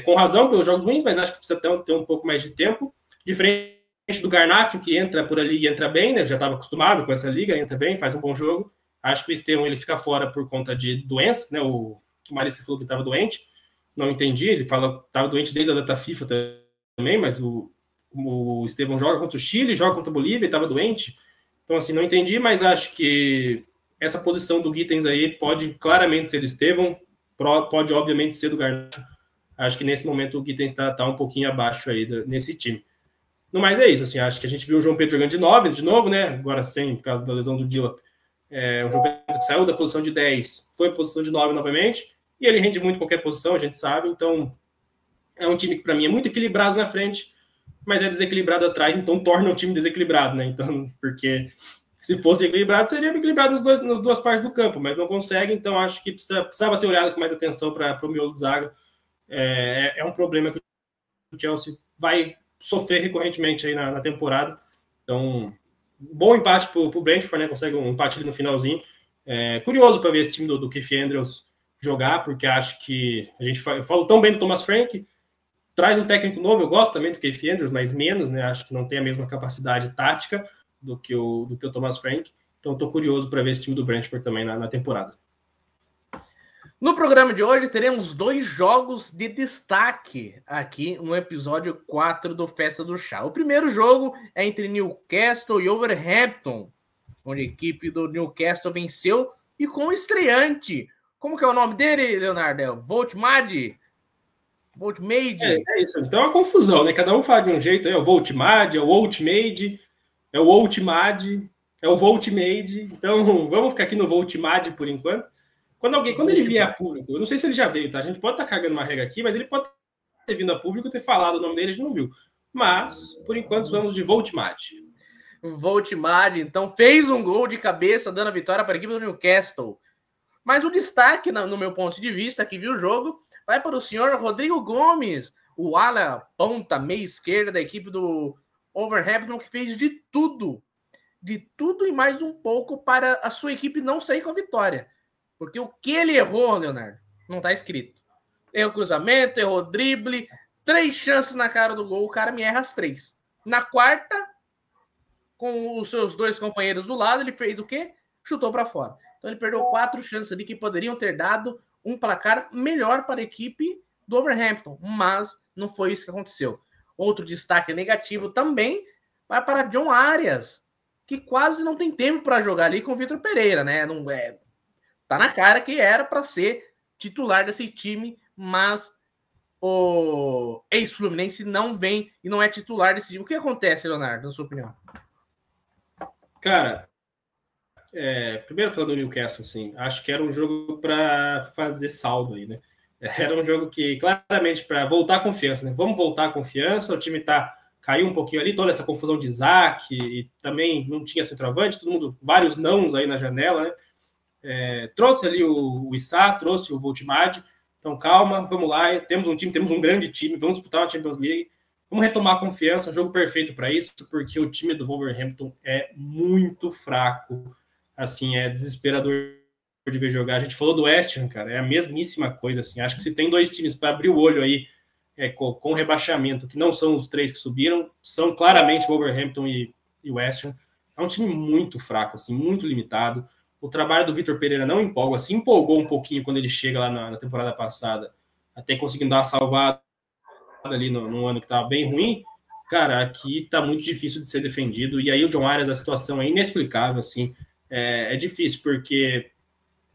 Speaker 2: com razão pelos jogos ruins, mas acho que precisa ter um pouco mais de tempo. Diferente do Garnacho, que entra por ali e entra bem, né? Já estava acostumado com essa liga, entra bem, faz um bom jogo. Acho que o Estevão ele fica fora por conta de doenças, né? O Maurício falou que estava doente, não entendi. Ele fala que estava doente desde a data FIFA também, mas o Estevão joga contra o Chile, joga contra a Bolívia e estava doente. Então, assim, não entendi, mas acho que essa posição do Gittens aí pode claramente ser do Estevão, pode obviamente ser do Garnacho. Acho que nesse momento o Gittens está um pouquinho abaixo aí nesse time. No mais é isso, assim, acho que a gente viu o João Pedro jogando de 9 de novo, né? Agora sem, por causa da lesão do Dilap. O João Pedro saiu da posição de 10, foi para a posição de 9 novamente, e ele rende muito em qualquer posição, a gente sabe. Então, é um time que para mim é muito equilibrado na frente, mas é desequilibrado atrás, então torna o time desequilibrado, né? Então, porque se fosse equilibrado, seria equilibrado nas duas partes do campo, mas não consegue, então acho que precisava ter olhado com mais atenção para o miolo do zaga. É um problema que o Chelsea vai sofrer recorrentemente aí na temporada. Então, bom empate para o Brentford, né? Consegue um empate ali no finalzinho. Curioso para ver esse time do Keith Andrews jogar, porque acho que a gente falou tão bem do Thomas Frank, traz um técnico novo, eu gosto também do Keith Andrews, mas menos, né? Acho que não tem a mesma capacidade tática do que o Thomas Frank. Então, estou curioso para ver esse time do Brentford também na temporada.
Speaker 1: No programa de hoje, teremos 2 jogos de destaque aqui no episódio 4 do Festa do Chá. O primeiro jogo é entre Newcastle e Wolverhampton, onde a equipe do Newcastle venceu e com o estreante. Como que é o nome dele, Leonardo? Voltmade?
Speaker 2: É isso. Então é uma confusão, né? Cada um fala de um jeito. É o Voltmade, é o Ultimade, é o Ultimade, é o Voltmade. Então vamos ficar aqui no Voltmade por enquanto. Quando ele vier a público, eu não sei se ele já veio, tá? A gente pode estar cagando uma regra aqui, mas ele pode ter vindo a público, ter falado o nome dele, a gente não viu. Mas, por enquanto, vamos de Voltmade.
Speaker 1: Voltmade, então, fez um gol de cabeça, dando a vitória para a equipe do Newcastle. Mas o destaque, no meu ponto de vista, que viu o jogo, vai para o senhor Rodrigo Gomes, o ala ponta, meia esquerda da equipe do Wolverhampton, que fez de tudo e mais um pouco para a sua equipe não sair com a vitória. Porque o que ele errou, Leonardo, não está escrito. Errou cruzamento, errou drible, 3 chances na cara do gol, o cara me erra as 3. Na quarta, com os seus 2 companheiros do lado, ele fez o quê? Chutou para fora. Então ele perdeu 4 chances ali que poderiam ter dado um placar melhor para a equipe do Wolverhampton, mas não foi isso que aconteceu. Outro destaque negativo também vai para John Arias, que quase não tem tempo para jogar ali com o Vitor Pereira, né? Tá na cara que era para ser titular desse time, mas o ex-Fluminense não vem e não é titular desse time. O que acontece, Leonardo, na sua opinião?
Speaker 2: Cara, primeiro falando do Newcastle, assim, acho que era um jogo para fazer saldo aí, né? Era um jogo que, claramente, para voltar a confiança, né? Vamos voltar a confiança, o time caiu um pouquinho ali, toda essa confusão de Isaac, e também não tinha centroavante, todo mundo, vários nãos aí na janela, né? Trouxe ali o Issa, trouxe o Voltmade, então calma, vamos lá, temos um grande time, vamos disputar a Champions League, vamos retomar a confiança, jogo perfeito para isso, porque o time do Wolverhampton é muito fraco, assim, é desesperador de ver jogar. A gente falou do West Ham, cara, é a mesmíssima coisa, assim, acho que se tem 2 times para abrir o olho aí com rebaixamento, que não são os 3 que subiram, são claramente Wolverhampton e West Ham. É um time muito fraco, assim, muito limitado. O trabalho do Vitor Pereira não empolga, se empolgou um pouquinho quando ele chega lá na temporada passada, até conseguindo dar uma salvada ali no ano que estava bem ruim. Cara, aqui tá muito difícil de ser defendido, e aí o John Arias, a situação é inexplicável, assim, é difícil, porque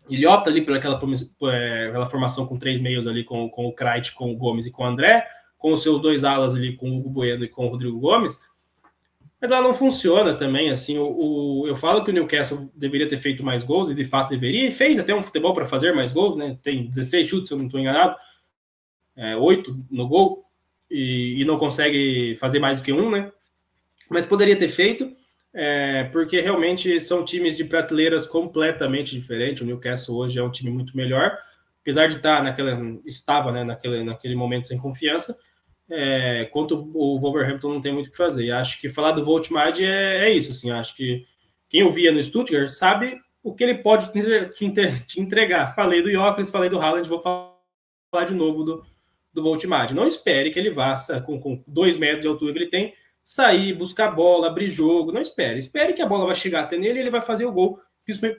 Speaker 2: ele opta ali pela formação com 3 meios ali, com o Krejci, com o Gomes e com o André, com os seus 2 alas ali, com o Hugo Bueno e com o Rodrigo Gomes, mas ela não funciona também, assim, eu falo que o Newcastle deveria ter feito mais gols, e de fato deveria, e fez até um futebol para fazer mais gols, né, tem 16 chutes, se eu não estou enganado, 8 no gol, e não consegue fazer mais do que 1, né, mas poderia ter feito, porque realmente são times de prateleiras completamente diferentes. O Newcastle hoje é um time muito melhor, apesar de estava, né, naquele momento sem confiança, quanto o Wolverhampton não tem muito o que fazer. E acho que falar do Voltmad é isso, assim, acho que quem eu via no Stuttgart sabe o que ele pode te entregar. Falei do Jóquems, falei do Haaland, vou falar de novo do Voltmad. Não espere que ele vá, com 2 metros de altura que ele tem, sair, buscar bola, abrir jogo. Não espere. Espere que a bola vai chegar até nele e ele vai fazer o gol,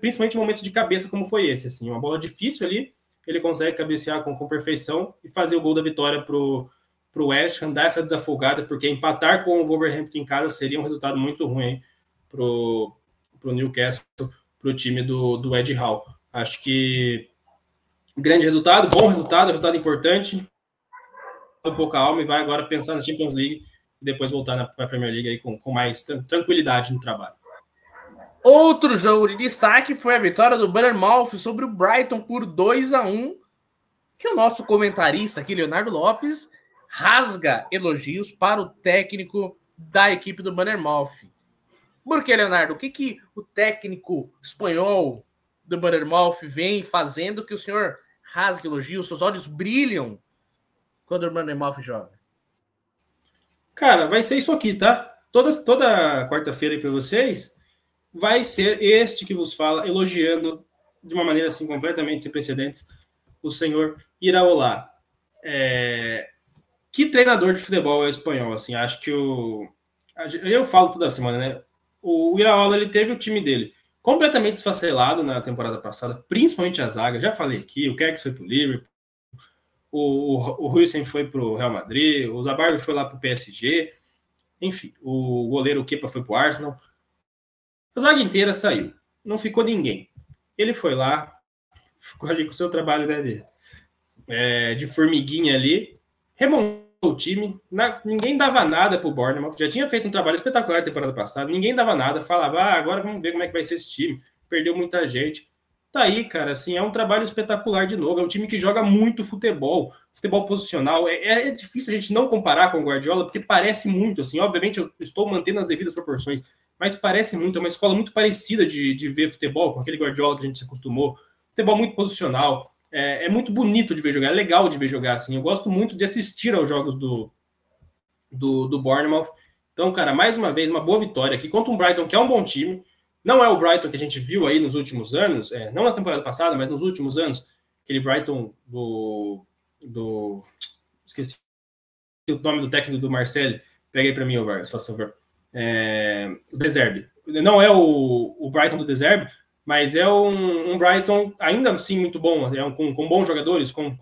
Speaker 2: principalmente em momentos de cabeça como foi esse. Assim, uma bola difícil ali, ele consegue cabecear com perfeição e fazer o gol da vitória pro West Ham, dar essa desafogada, porque empatar com o Wolverhampton em casa seria um resultado muito ruim pro Newcastle, pro time do Ed Howe. Acho que grande resultado, bom resultado importante, um pouco a alma e vai agora pensar na Champions League e depois voltar para a Premier League aí com mais tranquilidade no trabalho.
Speaker 1: Outro jogo de destaque foi a vitória do Bournemouth sobre o Brighton por 2-1, que o nosso comentarista aqui, Leonardo Lopes, rasga elogios para o técnico da equipe do Bournemouth. Por que, Leonardo? O que o técnico espanhol do Bournemouth vem fazendo que o senhor rasga elogios, seus olhos brilham quando o Bournemouth joga?
Speaker 2: Cara, vai ser isso aqui, tá? Toda quarta-feira aí para vocês vai ser este que vos fala, elogiando de uma maneira assim completamente sem precedentes o senhor Iraola. Que treinador de futebol é o espanhol, assim, acho que eu falo toda semana, né? O Iraola, ele teve o time dele completamente desfacelado na temporada passada, principalmente a zaga, já falei aqui, o Kerkez foi pro Liverpool, o Huijsen foi pro Real Madrid, o Zabarbi foi lá pro PSG, enfim, o goleiro Kepa foi pro Arsenal, a zaga inteira saiu, não ficou ninguém. Ele foi lá, ficou ali com o seu trabalho, né, de formiguinha ali, remontou o time, ninguém dava nada pro Bournemouth, já tinha feito um trabalho espetacular na temporada passada, ninguém dava nada, falava, agora vamos ver como é que vai ser esse time, perdeu muita gente. Tá aí, cara, assim, é um trabalho espetacular de novo, é um time que joga muito futebol posicional, é difícil a gente não comparar com o Guardiola, porque parece muito, assim, obviamente eu estou mantendo as devidas proporções, mas parece muito, é uma escola muito parecida de ver futebol, com aquele Guardiola que a gente se acostumou, futebol muito posicional, é muito bonito de ver jogar, é legal de ver jogar, assim, eu gosto muito de assistir aos jogos do Bournemouth. Então, cara, mais uma vez, uma boa vitória aqui contra um Brighton que é um bom time, não é o Brighton que a gente viu aí nos últimos anos, não na temporada passada, mas nos últimos anos, aquele Brighton esqueci o nome do técnico do Marseille, pega aí pra mim, Vargas, por favor. O De Zerbi. Não é o Brighton do De Zerbi, mas é um Brighton ainda assim muito bom, com bons jogadores, com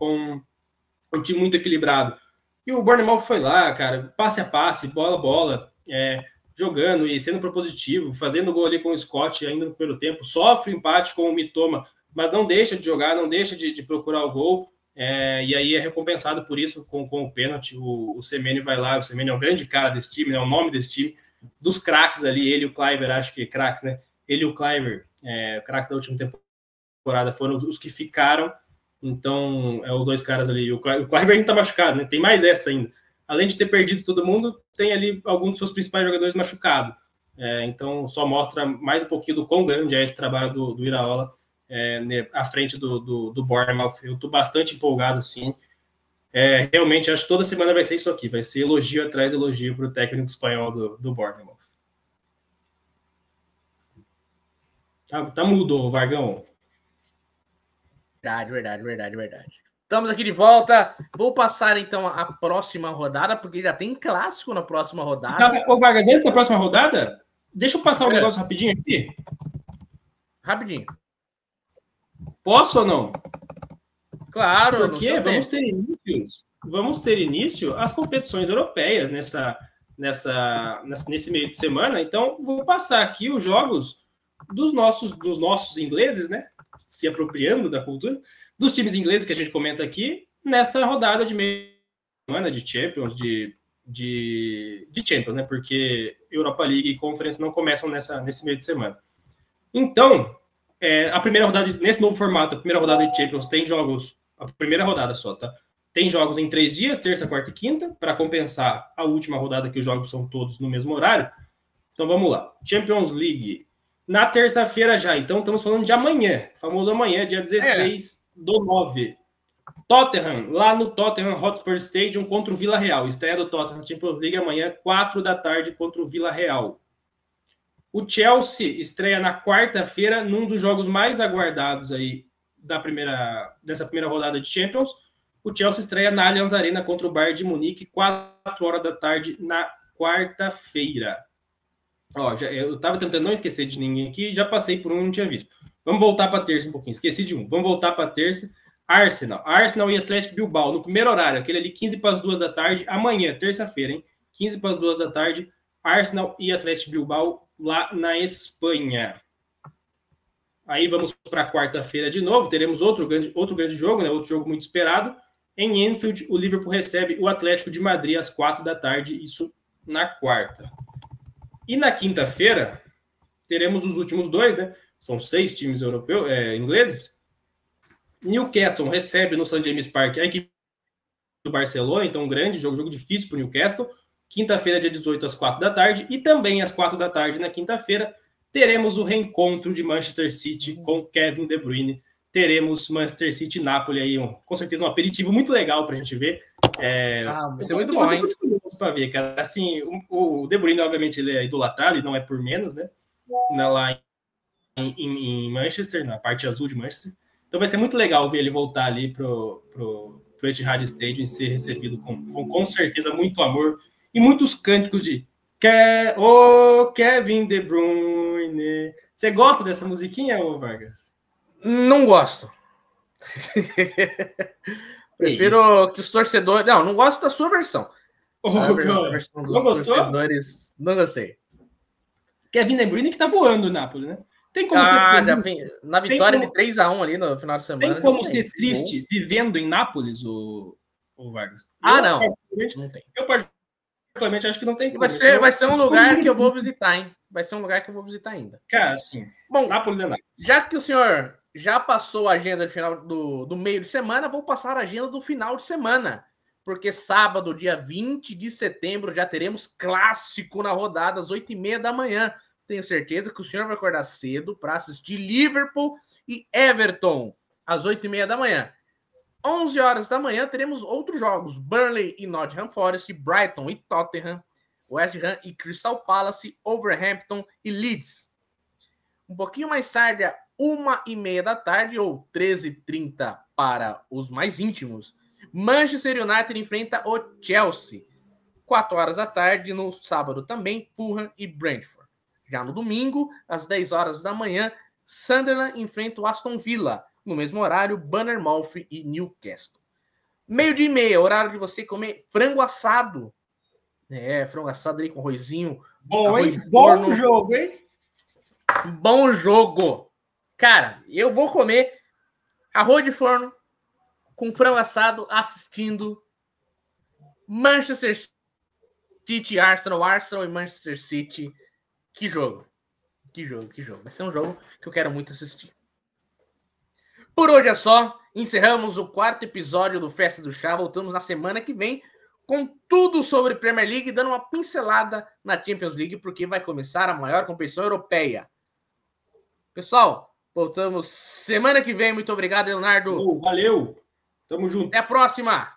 Speaker 2: um time muito equilibrado. E o Bournemouth foi lá, cara, passe a passe, bola a bola, jogando e sendo propositivo, fazendo gol ali com o Scott ainda no primeiro tempo, sofre o empate com o Mitoma, mas não deixa de jogar, não deixa de procurar o gol, e aí é recompensado por isso com o pênalti. O Semenyo vai lá, o Semenyo é um grande cara desse time, é o nome desse time, dos craques ali, ele e o Kluivert, acho que craques, né? Ele e o Kluivert, craques da última temporada, foram os que ficaram. Então, os dois caras ali. O Kluivert ainda tá machucado, né? Tem mais essa ainda. Além de ter perdido todo mundo, tem ali alguns dos seus principais jogadores machucados. Então, só mostra mais um pouquinho do quão grande é esse trabalho do Iraola à frente do Bournemouth. Eu tô bastante empolgado, assim. Realmente, acho que toda semana vai ser isso aqui. Vai ser elogio atrás de elogio para o técnico espanhol do Bournemouth. Tá mudo, Vargão.
Speaker 1: Verdade. Estamos aqui de volta. Vou passar, então, a próxima rodada, porque já tem clássico na próxima rodada.
Speaker 2: Ô, Vargas, antes da próxima rodada, deixa eu passar um negócio rapidinho aqui.
Speaker 1: Rapidinho.
Speaker 2: Posso ou não?
Speaker 1: Claro.
Speaker 2: Porque vamos ter início as competições europeias nesse meio de semana. Então, vou passar aqui os jogos dos nossos ingleses, né? Se apropriando da cultura, dos times ingleses que a gente comenta aqui, nessa rodada de meio semana de Champions, de Champions, né? Porque Europa League e Conference não começam nesse meio de semana. Então, a primeira rodada, nesse novo formato, a primeira rodada de Champions tem jogos, a primeira rodada só, tá? Tem jogos em 3 dias, terça, quarta e quinta, para compensar a última rodada que os jogos são todos no mesmo horário. Então vamos lá. Champions League na terça-feira já. Então estamos falando de amanhã, famoso amanhã, dia 16/9. Tottenham, lá no Tottenham Hotspur Stadium contra o Vila Real. Estreia do Tottenham Champions League amanhã, 4 da tarde, contra o Vila Real. O Chelsea estreia na quarta-feira, num dos jogos mais aguardados aí dessa primeira rodada de Champions. O Chelsea estreia na Allianz Arena contra o Bayern de Munique, 4 horas da tarde, na quarta-feira. Ó, eu estava tentando não esquecer de ninguém aqui, já passei por um e não tinha visto. Vamos voltar para terça um pouquinho, esqueci de um. Vamos voltar para terça. Arsenal e Atlético Bilbao, no primeiro horário, aquele ali 15 para as 2 da tarde, amanhã, terça-feira, hein? 15 para as 2 da tarde, Arsenal e Atlético Bilbao, lá na Espanha. Aí vamos para a quarta-feira de novo, teremos outro grande jogo, né? Outro jogo muito esperado. Em Anfield, o Liverpool recebe o Atlético de Madrid às 4 da tarde, isso na quarta. E na quinta-feira, teremos os últimos dois, né? São 6 times europeus, ingleses. Newcastle recebe no St. James Park a equipe do Barcelona, então um grande jogo difícil para o Newcastle. Quinta-feira, dia 18, às 4 da tarde. E também às 4 da tarde, na quinta-feira, teremos o reencontro de Manchester City com Kevin De Bruyne. Teremos Manchester City e Napoli aí, com certeza um aperitivo muito legal para a gente ver.
Speaker 1: Vai ser muito bom, hein?
Speaker 2: Para ver, cara. Assim, o De Bruyne, obviamente, ele é idolatrado e não é por menos, né? Lá em Manchester, na parte azul de Manchester. Então vai ser muito legal ver ele voltar ali pro Etihad Stadium e ser recebido com certeza muito amor e muitos cânticos de Kevin De Bruyne. Você gosta dessa musiquinha, ô Vargas?
Speaker 1: Não gosto. Prefiro que os torcedores... Não gosto da sua versão. A versão dos torcedores... Não gostei.
Speaker 2: Kevin De Bruyne que tá voando o Napoli, né? Tem como
Speaker 1: na vitória de 3-1 ali no final de semana.
Speaker 2: Tem como ser triste vivendo em Nápoles, o Vargas?
Speaker 1: Não tem.
Speaker 2: Eu particularmente acho que não tem como.
Speaker 1: Vai ser um lugar que eu vou visitar, hein? Vai ser um lugar que eu vou visitar ainda.
Speaker 2: Cara, assim,
Speaker 1: bom,
Speaker 2: Nápoles é Nápoles.
Speaker 1: Já que o senhor já passou a agenda de final do meio de semana, vou passar a agenda do final de semana. Porque sábado, dia 20 de setembro, já teremos clássico na rodada às 8h30 da manhã. Tenho certeza que o senhor vai acordar cedo para assistir Liverpool e Everton às 8h30 da manhã. 11 horas da manhã teremos outros jogos. Burnley e Nottingham Forest, Brighton e Tottenham, West Ham e Crystal Palace, Wolverhampton e Leeds. Um pouquinho mais tarde, às 1h30 da tarde, ou 13h30 para os mais íntimos, Manchester United enfrenta o Chelsea. 4 horas da tarde, no sábado também, Fulham e Brentford. Já no domingo, às 10 horas da manhã, Sunderland enfrenta o Aston Villa. No mesmo horário, Bournemouth e Newcastle. 12h30, horário de você comer frango assado. Frango assado ali com arrozinho.
Speaker 2: Bom, hein? Bom jogo, hein?
Speaker 1: Bom jogo. Cara, eu vou comer arroz de forno com frango assado assistindo Manchester City, Arsenal e Manchester City. Que jogo. Vai ser um jogo que eu quero muito assistir. Por hoje é só. Encerramos o 4º episódio do Festa do Chá. Voltamos na semana que vem com tudo sobre Premier League, dando uma pincelada na Champions League, porque vai começar a maior competição europeia. Pessoal, voltamos semana que vem. Muito obrigado, Leonardo.
Speaker 2: Valeu. Tamo junto.
Speaker 1: Até a próxima.